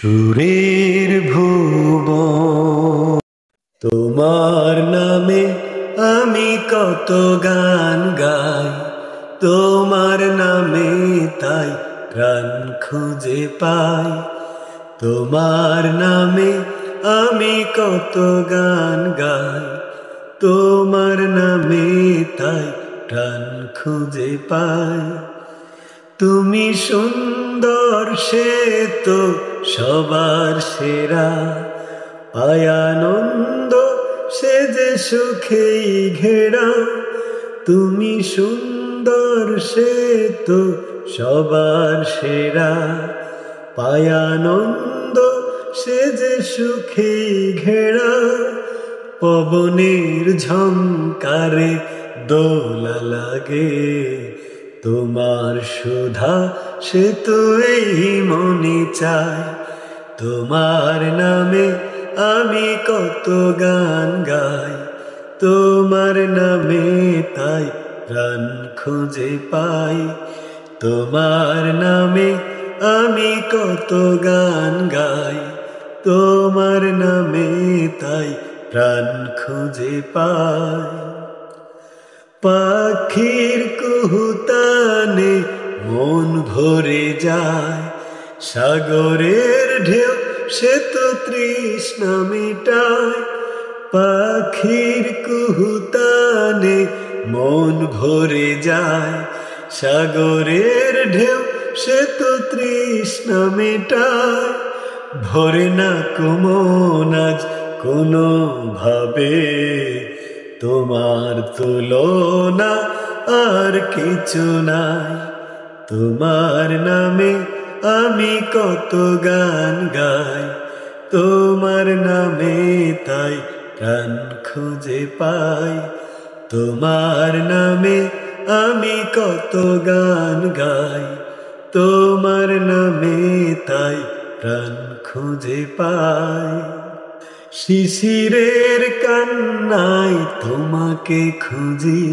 সুরের ভুবন তোমার নামে আমি কত গান গাই, তোমার নামে তাই প্রাণ খুঁজে পাই। তোমার নামে আমি কত গান গাই, তোমার নামে তাই প্রাণ খুঁজে পাই। তুমি সুন্দর সে তো সবার সেরা, পায় আনন্দ সে যে সুখেই ঘেরা। তুমি সুন্দর সে তো সবার সেরা, পায় আনন্দ সে যে সুখেই ঘেরা। পবনের ঝংকারে দোলা লাগে, তোমার সুধা সে তো এই মনে চায়। তোমার নামে আমি কত গান গাই, তোমার নামে তাই প্রাণ খুঁজে পাই। তোমার নামে আমি কত গান গাই, তোমার নামে তাই প্রাণ খুঁজে পাই। পাখির কুহুতানে মন ভরে যায়, সাগরের ঢেউ সে তো তৃষ্ণা মিটায়। পাখির কুহুতানে মন ভরে যায়, সাগরের ঢেউ সে তো তৃষ্ণা মিটায়। ভরে না মন আজ কোনো ভাবে, তোমার তুলনা আর কিছু নাই। তোমার নামে আমি কত গান গাই, তোমার নামে তাই প্রাণ খুঁজে পাই। তোমার নামে আমি কত গান গাই, তোমার নামে তাই প্রাণ খুঁজে পাই। শিশিরের কান্নায় তোমাকে খুঁজি,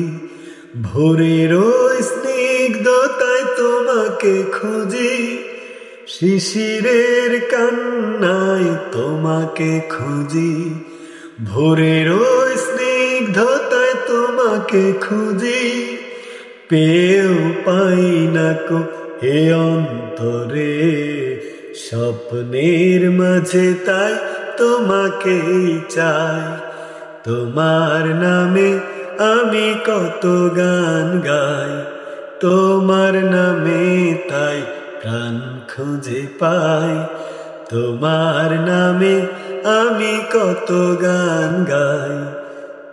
ভোরের ওই স্নিগ্ধতায় তোমাকে খুঁজি। শিশিরের কান্নায় তোমাকে খুঁজি, ভোরের ওই স্নিগ্ধতায় তোমাকে খুঁজি। পেয়েও পাই না কো হে অন্তরে, স্বপ্নের মাঝে তাই তোমাকেই চাই। তোমার নামে আমি কত গান গাই, তোমার নামে তাই প্রাণ খুঁজে পাই। তোমার নামে আমি কত গান গাই,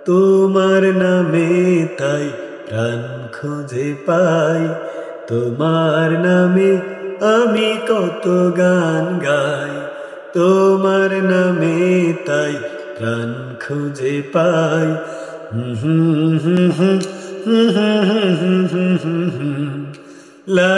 তোমার নামে তাই প্রাণ খুঁজে পাই। তোমার নামে আমি কত গান গাই, তোমার নামে তাই প্রাণ খুঁজে পাই। লা